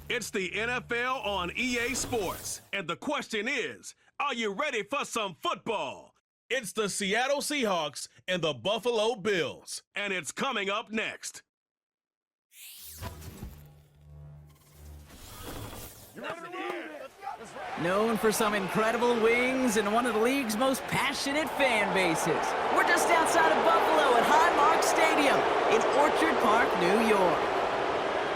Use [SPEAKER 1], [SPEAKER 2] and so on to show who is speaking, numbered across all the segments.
[SPEAKER 1] It's the NFL on EA Sports, and the question is, are you ready for some football? It's the Seattle Seahawks and the Buffalo Bills, and it's coming up next.
[SPEAKER 2] Known for some incredible wings and one of the league's most passionate fan bases. We're just outside of Buffalo at Highmark Stadium in Orchard Park, New York.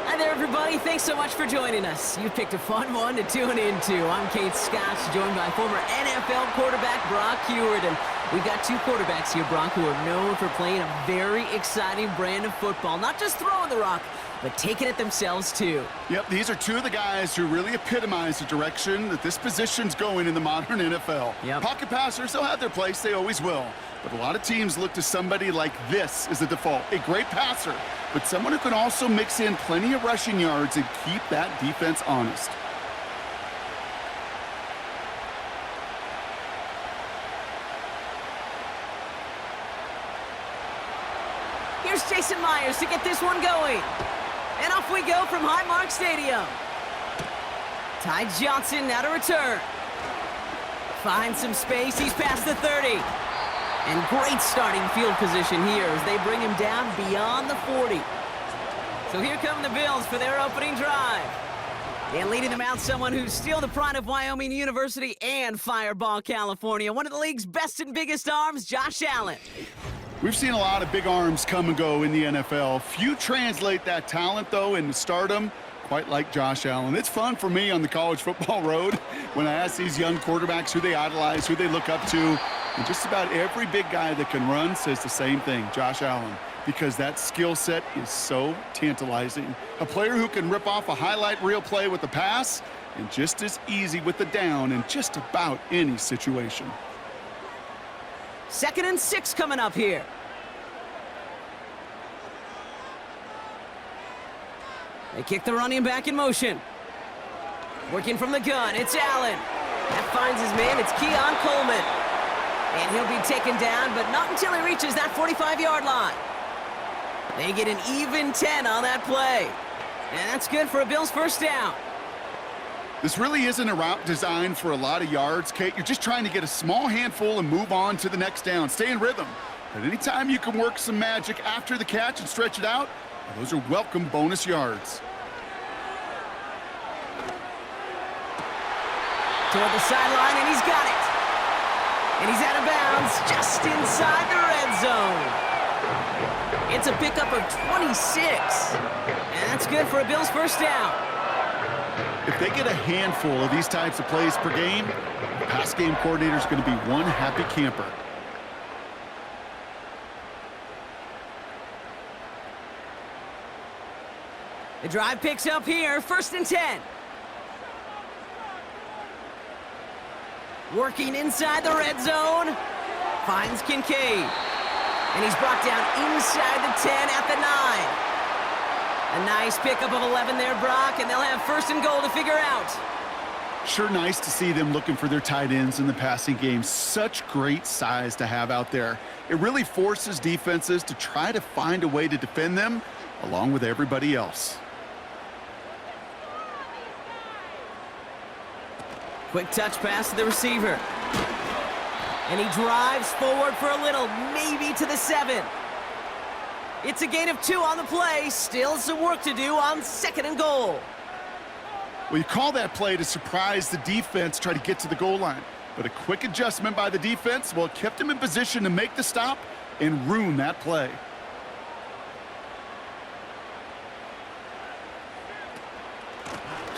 [SPEAKER 2] Hi there, everybody. Thanks so much for joining us. You picked a fun one to tune into. I'm Kate Scott, joined by former NFL quarterback Brock Hewitt. And we've got two quarterbacks here, Brock, who are known for playing a very exciting brand of football. Not just throwing the rock, but taking it themselves, too.
[SPEAKER 3] Yep, these are two of the guys who really epitomize the direction that this position's going in the modern NFL.
[SPEAKER 2] Yep.
[SPEAKER 3] Pocket passers, they'll have their place. They always will. But a lot of teams look to somebody like this as the default. A great passer, but someone who can also mix in plenty of rushing yards and keep that defense honest.
[SPEAKER 2] Here's Jason Myers to get this one going. And off we go from Highmark Stadium. Ty Johnson now to return. Finds some space. He's past the 30. And great starting field position here as they bring him down beyond the 40. So here come the Bills for their opening drive. And leading them out, someone who's still the pride of Wyoming University and Fireball, California. One of the league's best and biggest arms, Josh Allen.
[SPEAKER 3] We've seen a lot of big arms come and go in the NFL. Few translate that talent, though, into stardom, quite like Josh Allen. It's fun for me on the college football road when I ask these young quarterbacks who they idolize, who they look up to. And just about every big guy that can run says the same thing, Josh Allen, because that skill set is so tantalizing. A player who can rip off a highlight reel play with the pass and just as easy with the down in just about any situation.
[SPEAKER 2] 2nd and 6 coming up here. They kick the running back in motion. Working from the gun, it's Allen. That finds his man, it's Keon Coleman. And he'll be taken down, but not until he reaches that 45-yard line. They get an even 10 on that play. And that's good for a Bills first down.
[SPEAKER 3] This really isn't a route designed for a lot of yards, Kate. You're just trying to get a small handful and move on to the next down. Stay in rhythm. But anytime you can work some magic after the catch and stretch it out, those are welcome bonus yards.
[SPEAKER 2] Toward the sideline, and he's got it. And he's out of bounds just inside the red zone. It's a pickup of 26. And that's good for a Bills first down.
[SPEAKER 3] If they get a handful of these types of plays per game, the pass game coordinator is going to be one happy camper.
[SPEAKER 2] The drive picks up here, 1st and 10. Working inside the red zone. Finds Kincaid. And he's brought down inside the 10 at the 9. A nice pickup of 11 there, Brock, and they'll have 1st and goal to figure out.
[SPEAKER 3] Sure nice to see them looking for their tight ends in the passing game. Such great size to have out there. It really forces defenses to try to find a way to defend them along with everybody else.
[SPEAKER 2] Quick touch pass to the receiver. And he drives forward for a little, maybe to the 7. It's a gain of 2 on the play. Still some work to do on 2nd and goal.
[SPEAKER 3] Well, you call that play to surprise the defense, try to get to the goal line. But a quick adjustment by the defense, well, it kept them in position to make the stop and ruin that play.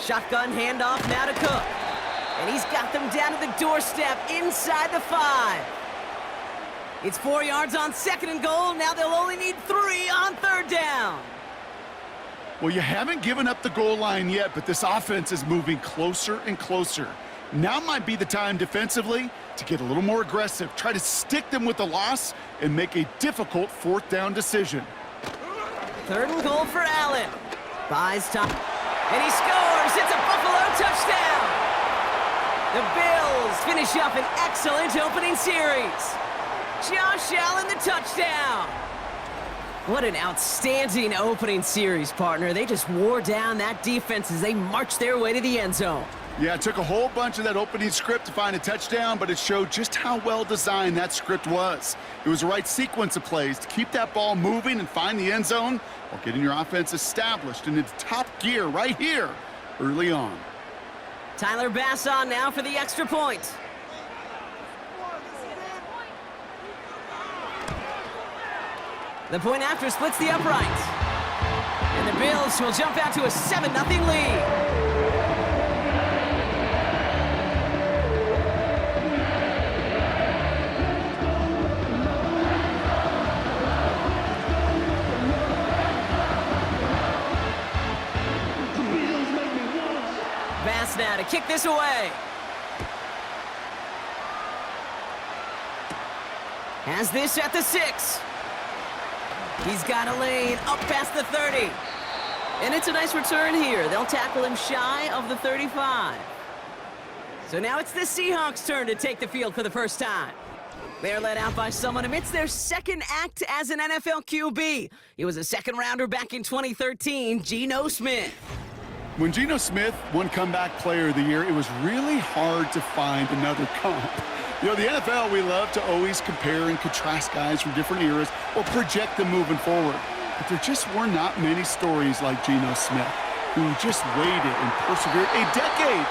[SPEAKER 2] Shotgun handoff now to Cook. And he's got them down to the doorstep inside the 5. It's 4 yards on 2nd and goal. Now they'll only need 3 on 3rd down.
[SPEAKER 3] Well, you haven't given up the goal line yet, but this offense is moving closer and closer. Now might be the time defensively to get a little more aggressive, try to stick them with the loss, and make a difficult 4th down decision.
[SPEAKER 2] 3rd and goal for Allen. Buys time. And he scores. It's a Buffalo touchdown. The Bills finish up an excellent opening series. Josh Allen, the touchdown. What an outstanding opening series, partner. They just wore down that defense as they marched their way to the end zone.
[SPEAKER 3] Yeah, it took a whole bunch of that opening script to find a touchdown, but it showed just how well designed that script was. It was the right sequence of plays to keep that ball moving and find the end zone while getting your offense established in its top gear right here early on.
[SPEAKER 2] Tyler Bass on now for the extra point. The point after splits the uprights. And the Bills will jump out to a 7-0 lead. Bass now to kick this away. Has this at the 6. He's got a lane up past the 30. And it's a nice return here. They'll tackle him shy of the 35. So now it's the Seahawks' turn to take the field for the first time. They're led out by someone amidst their second act as an NFL QB. He was a second-rounder back in 2013, Geno Smith.
[SPEAKER 3] When Geno Smith won Comeback Player of the Year, it was really hard to find another comp. You know, the NFL, we love to always compare and contrast guys from different eras or project them moving forward. But there just were not many stories like Geno Smith, who just waited and persevered a decade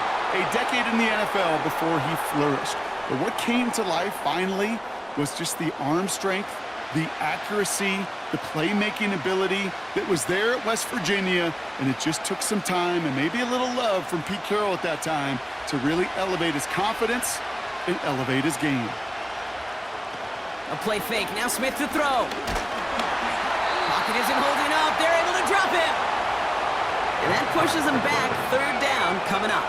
[SPEAKER 3] in the NFL before he flourished. But what came to life finally was just the arm strength, the accuracy, the playmaking ability that was there at West Virginia, and it just took some time and maybe a little love from Pete Carroll at that time to really elevate his confidence and elevate his game.
[SPEAKER 2] A play fake, now Smith to throw. Pocket isn't holding up, they're able to drop him. And that pushes them back, third down coming up.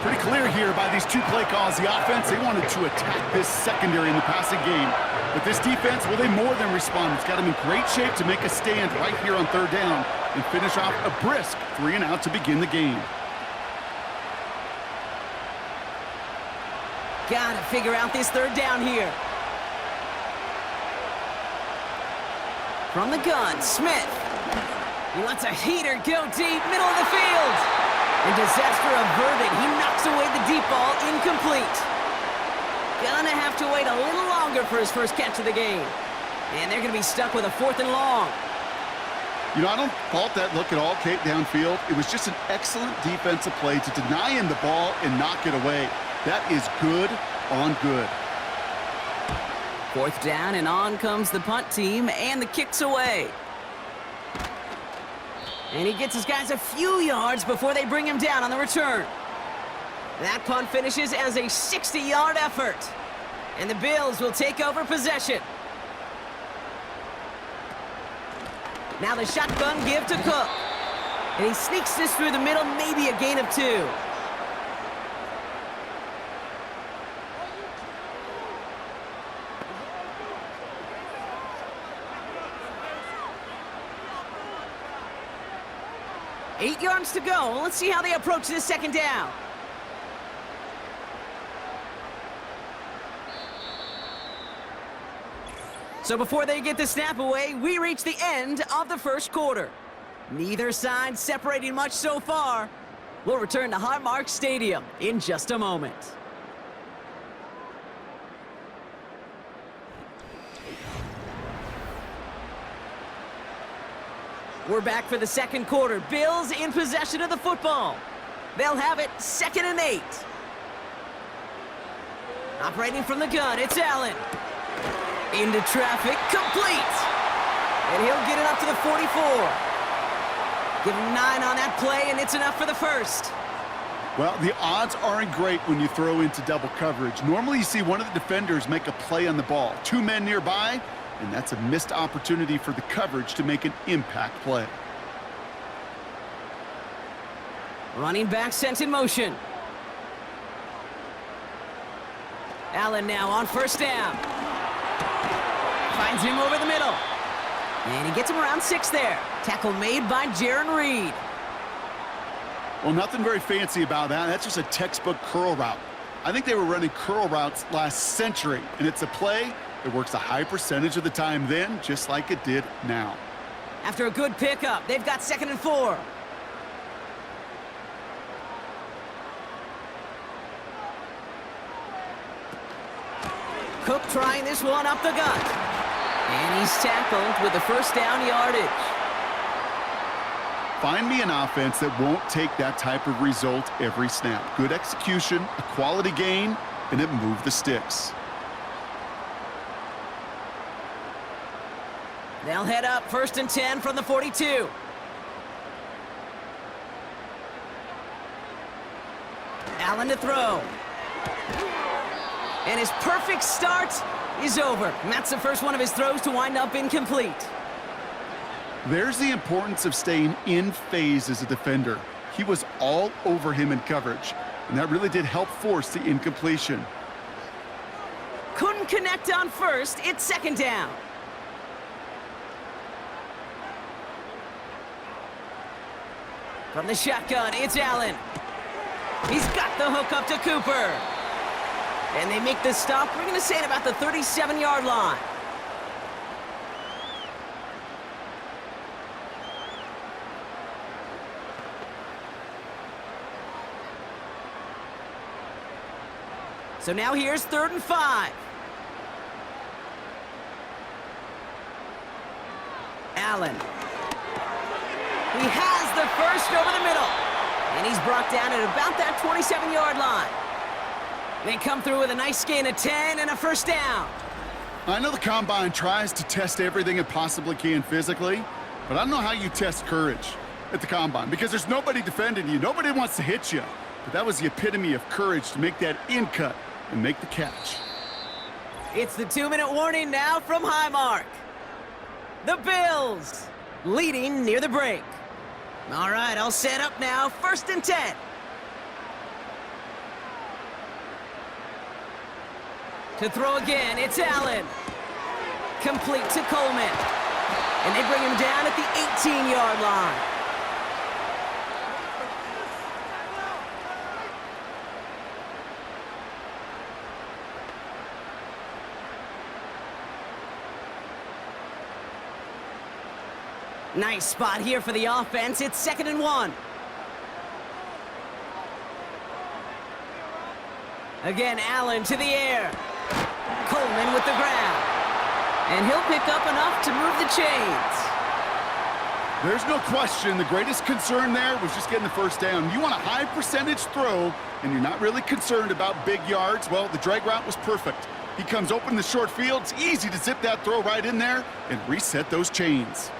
[SPEAKER 3] Pretty clear here by these two play calls. The offense, they wanted to attack this secondary in the passing game. But this defense, well, they more than respond. It's got them in great shape to make a stand right here on third down and finish off a brisk 3-and-out to begin the game.
[SPEAKER 2] Gotta figure out this third down here. From the gun, Smith. He lets a heater go deep, middle of the field. And disaster averted. He knocks away the deep ball, incomplete. Gonna have to wait a little longer for his first catch of the game. And they're gonna be stuck with a 4th and long.
[SPEAKER 3] You know, I don't fault that look at all, Kate, downfield. It was just an excellent defensive play to deny him the ball and knock it away. That is good on good.
[SPEAKER 2] 4th down, and on comes the punt team, and the kick's away. And he gets his guys a few yards before they bring him down on the return. That punt finishes as a 60-yard effort. And the Bills will take over possession. Now the shotgun give to Cook. And he sneaks this through the middle, maybe a gain of 2. Eight yards to go. Let's see how they approach this second down. So before they get the snap away, we reach the end of the first quarter. Neither side separating much so far. We'll return to Highmark Stadium in just a moment. We're back for the second quarter. Bills in possession of the football. They'll have it 2nd and 8. Operating from the gun, it's Allen. Into traffic, complete. And he'll get it up to the 44. Give him 9 on that play, and it's enough for the first.
[SPEAKER 3] Well, the odds aren't great when you throw into double coverage. Normally you see one of the defenders make a play on the ball. 2 men nearby, and that's a missed opportunity for the coverage to make an impact play.
[SPEAKER 2] Running back sent in motion. Allen now on 1st down. Finds him over the middle. And he gets him around 6 there. Tackle made by Jaron Reed.
[SPEAKER 3] Well, nothing very fancy about that. That's just a textbook curl route. I think they were running curl routes last century, and it's a play It works a high percentage of the time then, just like it did now.
[SPEAKER 2] After a good pickup, they've got 2nd and 4. Cook trying this one up the gut. And he's tackled with the first down yardage.
[SPEAKER 3] Find me an offense that won't take that type of result every snap. Good execution, a quality gain, and it moved the sticks.
[SPEAKER 2] They'll head up 1st and 10 from the 42. Allen to throw. And his perfect start is over. And that's the first one of his throws to wind up incomplete.
[SPEAKER 3] There's the importance of staying in phase as a defender. He was all over him in coverage, and that really did help force the incompletion.
[SPEAKER 2] Couldn't connect on first. It's 2nd down. From the shotgun, it's Allen. He's got the hook up to Cooper. And they make the stop. We're going to say it about the 37-yard line. So now here's 3rd and 5. Allen. He has the first over the middle. And he's brought down at about that 27-yard line. They come through with a nice gain of 10 and a first down.
[SPEAKER 3] I know the Combine tries to test everything it possibly can physically, but I don't know how you test courage at the Combine because there's nobody defending you. Nobody wants to hit you. But that was the epitome of courage to make that in cut and make the catch.
[SPEAKER 2] It's the 2-minute warning now from Highmark. The Bills leading near the break. All right, I'll set up now. 1st and 10. To throw again, it's Allen. Complete to Coleman. And they bring him down at the 18-yard line. Nice spot here for the offense. It's 2nd and 1. Again, Allen to the air. Coleman with the ground. And he'll pick up enough to move the chains.
[SPEAKER 3] There's no question the greatest concern there was just getting the first down. You want a high percentage throw, and you're not really concerned about big yards. Well, the drag route was perfect. He comes open in the short field. It's easy to zip that throw right in there and reset those chains.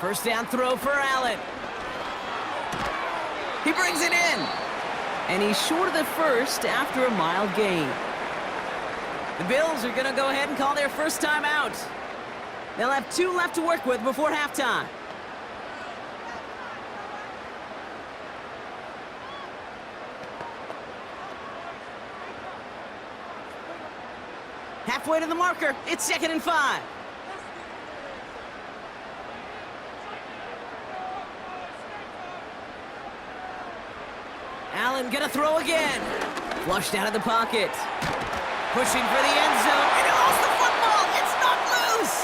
[SPEAKER 2] First down throw for Allen. He brings it in. And he's short of the first after a mild gain. The Bills are going to go ahead and call their first time out. They'll have 2 left to work with before halftime. Halfway to the marker. It's 2nd and 5. Allen gonna throw again. Flushed out of the pocket. Pushing for the end zone. And he lost the football. It's knocked loose.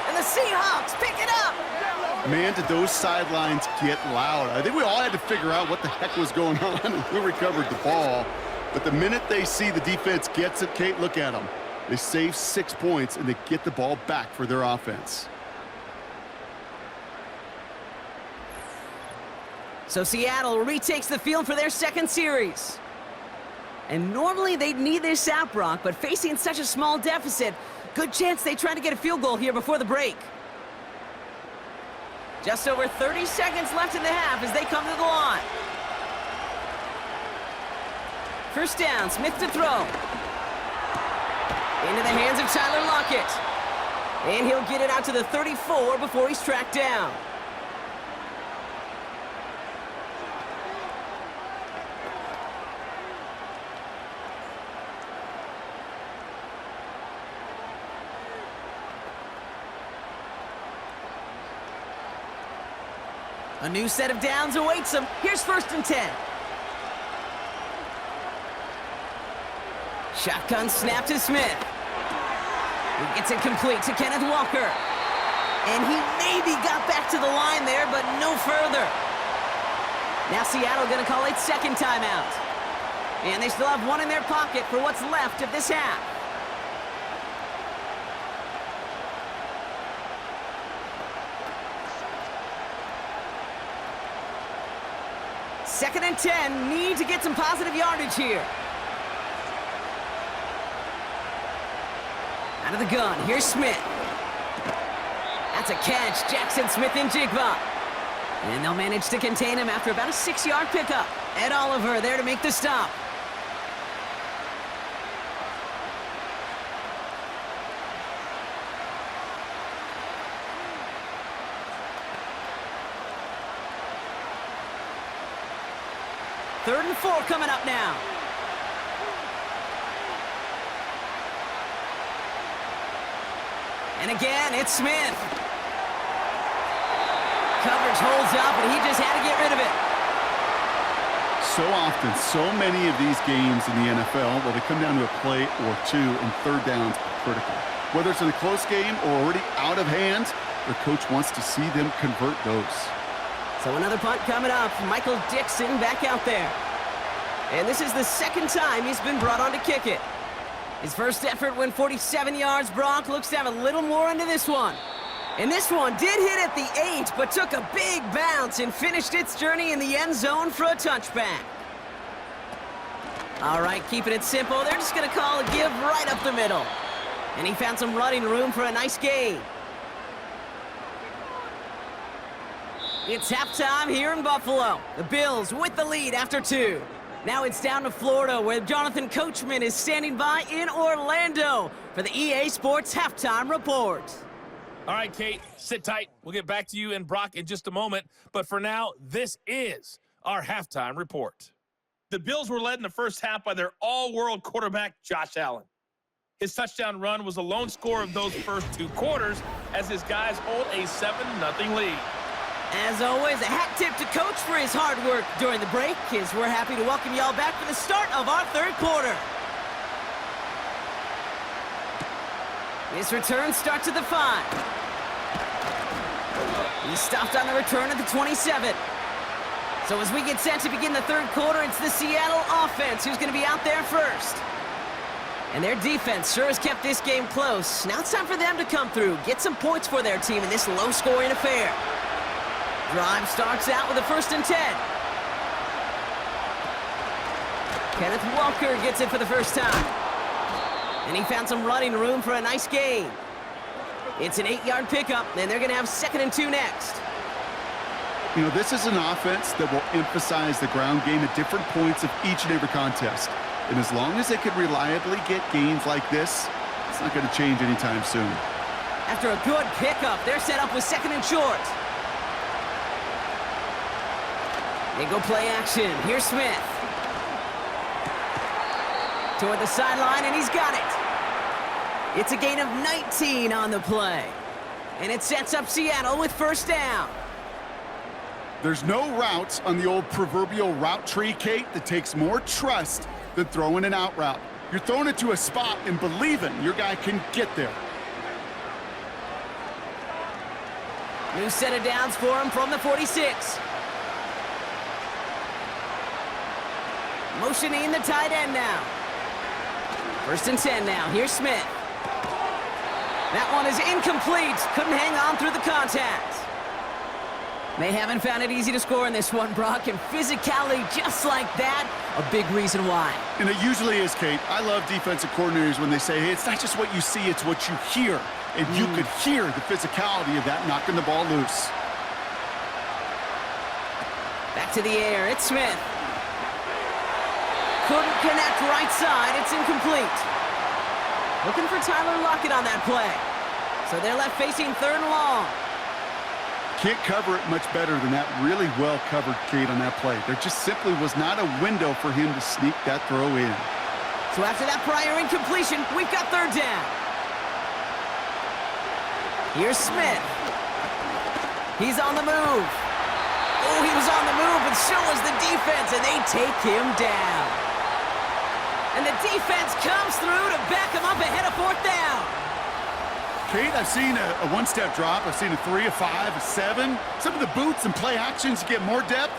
[SPEAKER 2] And the Seahawks pick it up.
[SPEAKER 3] Man, did those sidelines get loud. I think we all had to figure out what the heck was going on and who recovered the ball. But the minute they see the defense gets it, Kate, look at them. They save 6 points, and they get the ball back for their offense.
[SPEAKER 2] So Seattle retakes the field for their second series. And normally they'd need their sap rock, but facing such a small deficit, good chance they try to get a field goal here before the break. Just over 30 seconds left in the half as they come to the line. First down, Smith to throw. Into the hands of Tyler Lockett. And he'll get it out to the 34 before he's tracked down. A new set of downs awaits him. Here's 1st and 10. Shotgun snap to Smith. He gets it complete to Kenneth Walker. And he maybe got back to the line there, but no further. Now Seattle going to call its second timeout. And they still have one in their pocket for what's left of this half. Second and 10, need to get some positive yardage here. Out of the gun, here's Smith. That's a catch, Jackson Smith-Njigba. And they'll manage to contain him after about a 6-yard pickup. Ed Oliver there to make the stop. Third and 4 coming up now. And again, it's Smith. Coverage holds up, and he just had to get rid of it.
[SPEAKER 3] So often, so many of these games in the NFL, well, they come down to a play or two, and third downs are critical. Whether it's in a close game or already out of hand, their coach wants to see them convert those.
[SPEAKER 2] So another punt coming up. Michael Dixon back out there. And this is the second time he's been brought on to kick it. His first effort went 47 yards. Brock looks to have a little more into this one. And this one did hit at the 8, but took a big bounce and finished its journey in the end zone for a touchback. All right, keeping it simple. They're just going to call a give right up the middle. And he found some running room for a nice gain. It's halftime here in Buffalo. The Bills with the lead after 2. Now it's down to Florida, where Jonathan Coachman is standing by in Orlando for the EA Sports Halftime Report.
[SPEAKER 4] All right, Kate, sit tight. We'll get back to you and Brock in just a moment. But for now, this is our halftime report. The Bills were led in the first half by their all-world quarterback, Josh Allen. His touchdown run was the lone score of those first 2 quarters as his guys hold a 7-0 lead.
[SPEAKER 2] As always, a hat tip to Coach for his hard work during the break, as we're happy to welcome y'all back for the start of our third quarter. This return starts at the 5. He stopped on the return at the 27. So as we get set to begin the third quarter, it's the Seattle offense who's going to be out there first. And their defense sure has kept this game close. Now it's time for them to come through, get some points for their team in this low-scoring affair. Drive starts out with a 1st and 10. Kenneth Walker gets it for the first time. And he found some running room for a nice gain. It's an 8-yard pickup, and they're going to have 2nd and 2 next.
[SPEAKER 3] You know, this is an offense that will emphasize the ground game at different points of each and every contest. And as long as they can reliably get gains like this, it's not going to change anytime soon.
[SPEAKER 2] After a good pickup, they're set up with 2nd and short. They go play action. Here's Smith. Toward the sideline, and he's got it. It's a gain of 19 on the play. And it sets up Seattle with 1st down.
[SPEAKER 3] There's no routes on the old proverbial route tree, Kate, that takes more trust than throwing an out route. You're throwing it to a spot and believing your guy can get there.
[SPEAKER 2] New set of downs for him from the 46. Motioning the tight end now. 1st and 10 now. Here's Smith. That one is incomplete. Couldn't hang on through the contact. They haven't found it easy to score in this one, Brock, and physicality just like that, a big reason why.
[SPEAKER 3] And it usually is, Kate. I love defensive coordinators when they say, hey, it's not just what you see, it's what you hear. And you could hear the physicality of that knocking the ball loose.
[SPEAKER 2] Back to the air. It's Smith. Couldn't connect right side. It's incomplete. Looking for Tyler Lockett on that play. So they're left facing 3rd and long.
[SPEAKER 3] Can't cover it much better than that. Really well covered, Kate, on that play. There just simply was not a window for him to sneak that throw in.
[SPEAKER 2] So after that prior incompletion, we've got 3rd down. Here's Smith. He's on the move. Oh, he was on the move, but so was the defense, and they take him down. And the defense comes through to back him up ahead of 4th down.
[SPEAKER 3] Kate, I've seen a one-step drop. I've seen a 3, a 5, a 7. Some of the boots and play actions get more depth,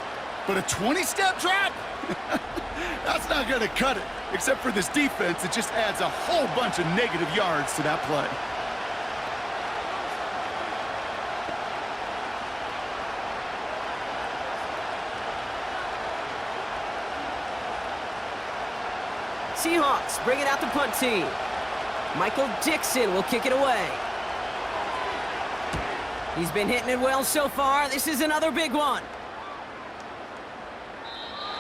[SPEAKER 3] but a 20-step drop? That's not going to cut it. Except for this defense, it just adds a whole bunch of negative yards to that play.
[SPEAKER 2] Seahawks bringing out the punt team. Michael Dixon will kick it away. He's been hitting it well so far. This is another big one.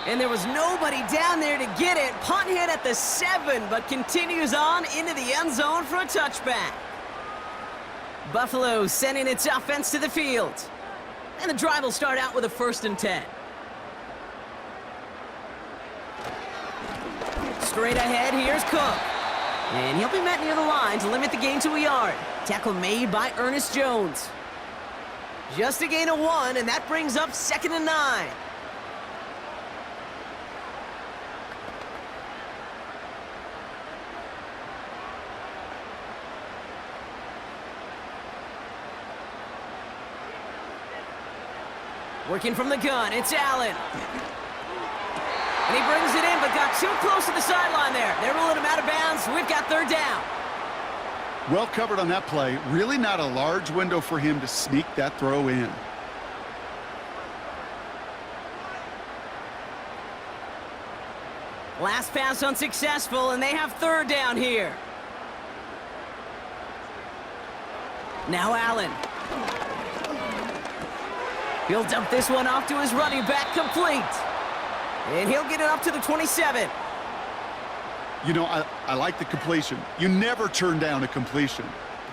[SPEAKER 2] And there was nobody down there to get it. Punt hit at the 7, but continues on into the end zone for a touchback. Buffalo sending its offense to the field. And the drive will start out with a 1st and 10. Straight ahead, here's Cook. And he'll be met near the line to limit the gain to a yard. Tackle made by Ernest Jones. Just a gain of 1, and that brings up 2nd and 9. Working from the gun, it's Allen. And he brings it in, but got too close to the sideline there. They're ruling him out of bounds. We've got 3rd down.
[SPEAKER 3] Well covered on that play. Really not a large window for him to sneak that throw in.
[SPEAKER 2] Last pass unsuccessful, and they have 3rd down here. Now Allen. He'll dump this one off to his running back, complete. And he'll get it up to the 27.
[SPEAKER 3] You know, I like the completion. You never turn down a completion.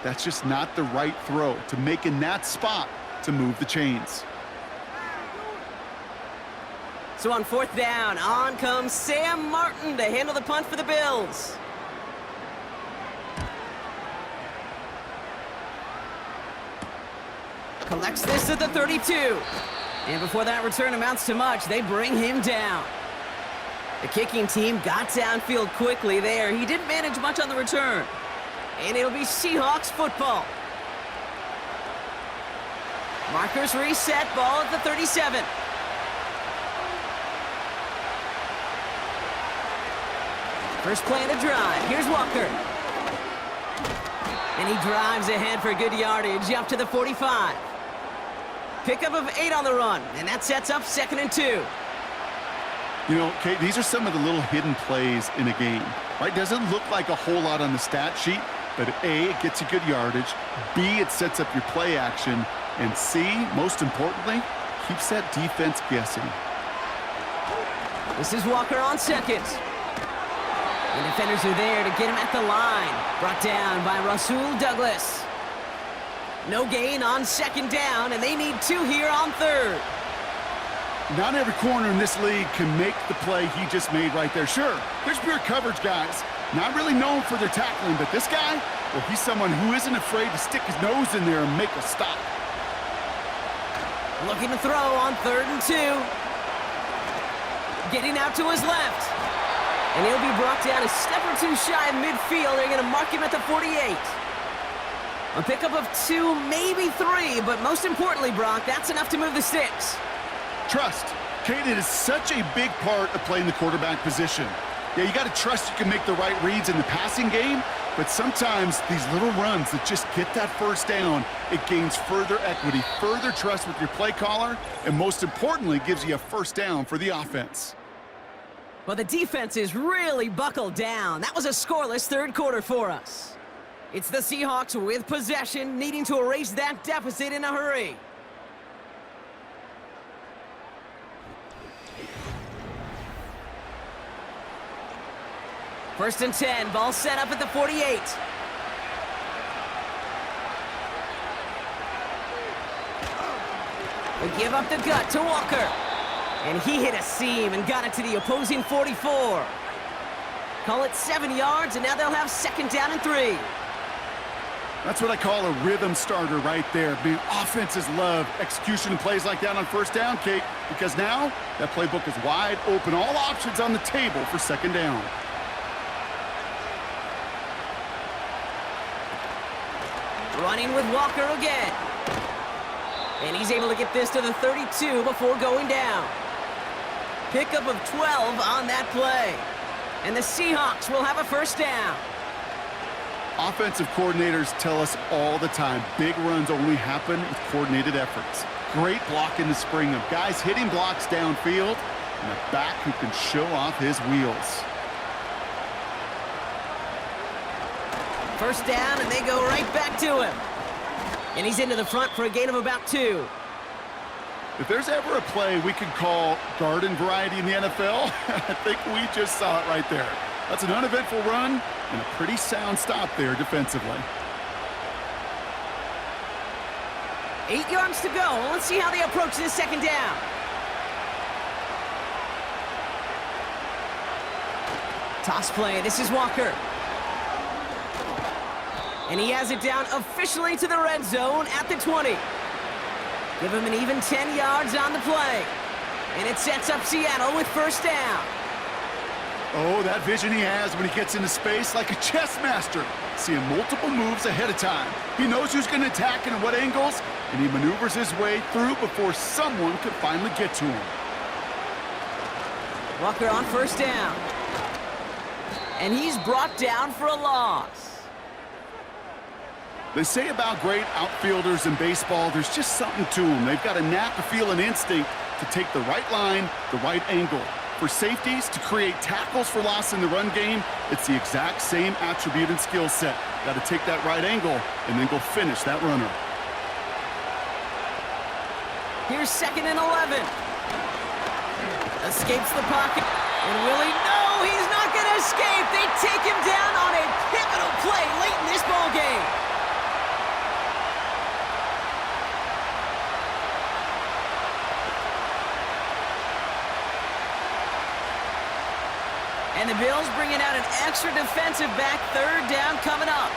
[SPEAKER 3] That's just not the right throw to make in that spot to move the chains.
[SPEAKER 2] So on 4th down, on comes Sam Martin to handle the punt for the Bills. Collects this at the 32. And before that return amounts to much, they bring him down. The kicking team got downfield quickly there. He didn't manage much on the return. And it'll be Seahawks football. Markers reset, ball at the 37. First play of the drive. Here's Walker. And he drives ahead for good yardage up to the 45. Pickup of 8 on the run, and that sets up 2nd and 2.
[SPEAKER 3] You know, Kate, these are some of the little hidden plays in a game, right? Doesn't look like a whole lot on the stat sheet, but A, it gets you good yardage, B, it sets up your play action, and C, most importantly, keeps that defense guessing.
[SPEAKER 2] This is Walker on 2nd. The defenders are there to get him at the line. Brought down by Rasul Douglas. No gain on 2nd down, and they need 2 here on 3rd.
[SPEAKER 3] Not every corner in this league can make the play he just made right there. Sure, there's pure coverage guys. Not really known for their tackling, but this guy, well, he's someone who isn't afraid to stick his nose in there and make a stop.
[SPEAKER 2] Looking to throw on 3rd and 2. Getting out to his left. And he'll be brought down a step or 2 shy of midfield. They're going to mark him at the 48. A pickup of 2, maybe 3, but most importantly, Brock, that's enough to move the sticks.
[SPEAKER 3] Trust. Kate, it is such a big part of playing the quarterback position. Yeah, you got to trust you can make the right reads in the passing game, but sometimes these little runs that just get that 1st down, it gains further equity, further trust with your play caller, and most importantly, gives you a 1st down for the offense.
[SPEAKER 2] Well, the defense is really buckled down. That was a scoreless 3rd quarter for us. It's the Seahawks with possession, needing to erase that deficit in a hurry. First and 10, ball set up at the 48. We give up the gut to Walker. And he hit a seam and got it to the opposing 44. Call it 7 yards, and now they'll have 2nd down and 3.
[SPEAKER 3] That's what I call a rhythm starter right there. Offenses love execution and plays like that on 1st down, Kate, because now that playbook is wide open. All options on the table for 2nd down.
[SPEAKER 2] Running with Walker again. And he's able to get this to the 32 before going down. Pickup of 12 on that play. And the Seahawks will have a first down.
[SPEAKER 3] Offensive coordinators tell us all the time, big runs only happen with coordinated efforts. Great block in the spring of guys hitting blocks downfield and a back who can show off his wheels.
[SPEAKER 2] First down, and they go right back to him. And he's into the front for a gain of about 2.
[SPEAKER 3] If there's ever a play we could call garden variety in the NFL, I think we just saw it right there. That's an uneventful run and a pretty sound stop there defensively.
[SPEAKER 2] 8 yards to go. Let's see how they approach this second down. Toss play. This is Walker. And he has it down officially to the red zone at the 20. Give him an even 10 yards on the play. And it sets up Seattle with first down.
[SPEAKER 3] Oh, that vision he has when he gets into space like a chess master. Seeing multiple moves ahead of time. He knows who's going to attack and at what angles, and he maneuvers his way through before someone could finally get to him.
[SPEAKER 2] Walker on first down. And he's brought down for a loss.
[SPEAKER 3] They say about great outfielders in baseball, there's just something to them. They've got a knack, a feel, and instinct to take the right line, the right angle. For safeties, to create tackles for loss in the run game, it's the exact same attribute and skill set. Got to take that right angle and then go finish that runner.
[SPEAKER 2] Here's 2nd and 11. Escapes the pocket. And will he? No, he's not going to escape. They take him down on a pivotal play late in this ball game. And the Bills bringing out an extra defensive back. Third down coming up.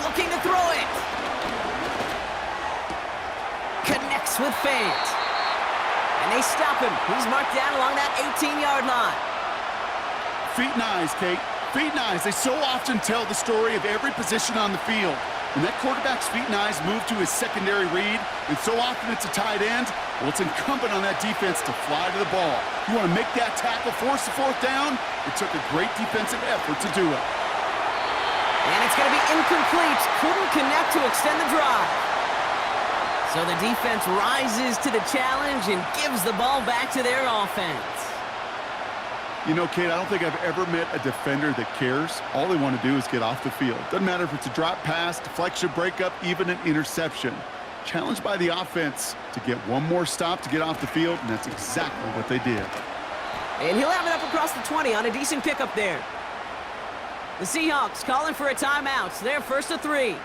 [SPEAKER 2] Looking to throw it. Connects with feint. And they stop him. He's marked down along that 18-yard line.
[SPEAKER 3] Feet and eyes, Kate. Feet and eyes. They so often tell the story of every position on the field. When that quarterback's feet and eyes move to his secondary read, and so often it's a tight end, well, it's incumbent on that defense to fly to the ball. You want to make that tackle, force the fourth down? It took a great defensive effort to do it.
[SPEAKER 2] And it's going to be incomplete. Couldn't connect to extend the drive. So the defense rises to the challenge and gives the ball back to their offense.
[SPEAKER 3] You know, Kate, I don't think I've ever met a defender that cares. All they want to do is get off the field. Doesn't matter if it's a drop pass, deflection, breakup, even an interception. Challenged by the offense to get one more stop to get off the field, and that's exactly what they did.
[SPEAKER 2] And he'll have it up across the 20 on a decent pickup there. The Seahawks calling for a timeout. They're first to 3.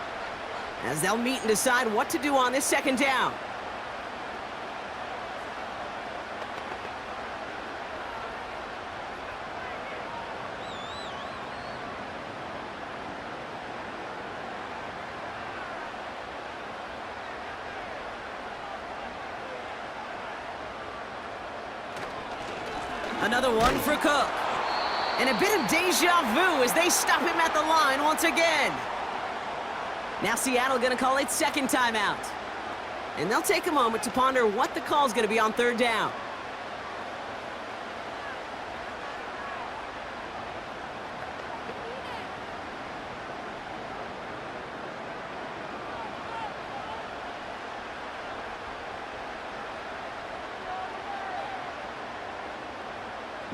[SPEAKER 2] As they'll meet and decide what to do on this second down. Another one for Cook. And a bit of deja vu as they stop him at the line once again. Now Seattle going to call its second timeout. And they'll take a moment to ponder what the call's going to be on third down.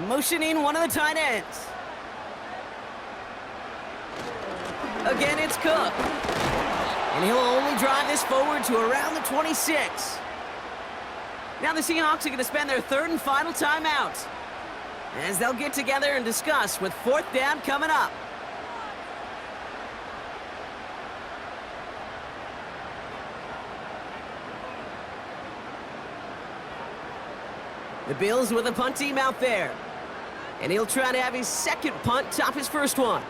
[SPEAKER 2] Motioning one of the tight ends. Again, it's Cook. And he'll only drive this forward to around the 26. Now the Seahawks are going to spend their third and final timeout as they'll get together and discuss with fourth down coming up. The Bills with a punt team out there. And he'll try to have his second punt top his first one.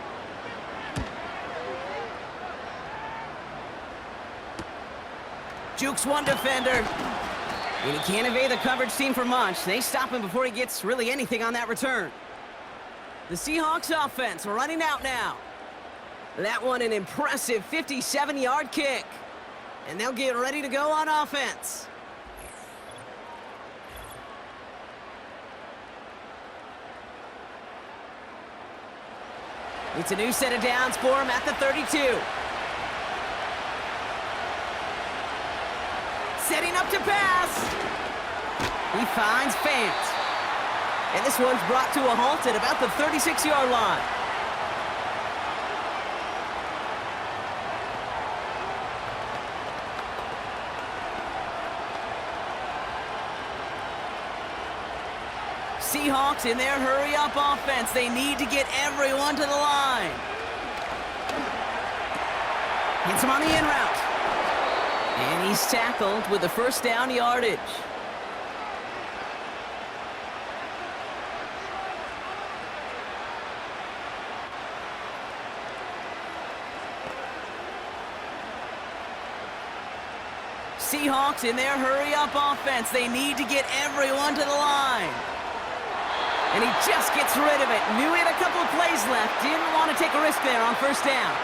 [SPEAKER 2] Jukes one defender. And he can't evade the coverage team for much. They stop him before he gets really anything on that return. The Seahawks offense running out now. That one an impressive 57-yard kick. And they'll get ready to go on offense. It's a new set of downs for him at the 32. Setting up to pass. He finds Fant. And this one's brought to a halt at about the 36-yard line. Seahawks in their hurry-up offense. They need to get everyone to the line. Hits him on the in route. And he's tackled with the first down yardage. Seahawks in their hurry-up offense. They need to get everyone to the line. And he just gets rid of it. Knew he had a couple of plays left. Didn't want to take a risk there on first down.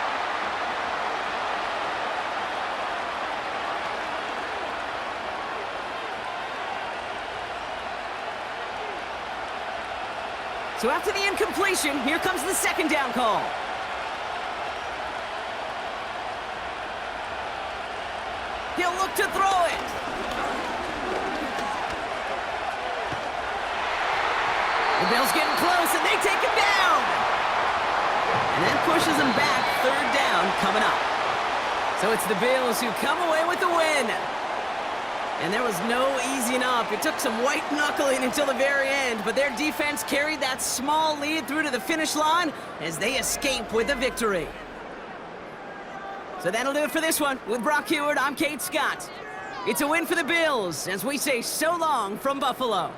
[SPEAKER 2] So after the incompletion, here comes the second down call. He'll look to throw it. The Bills getting close, and they take him down. And that pushes him back. Third down coming up. So it's the Bills who come away with the win. And there was no easing up. It took some white knuckling until the very end, but their defense carried that small lead through to the finish line as they escape with a victory. So that'll do it for this one. With Brock Heward, I'm Kate Scott. It's a win for the Bills as we say so long from Buffalo.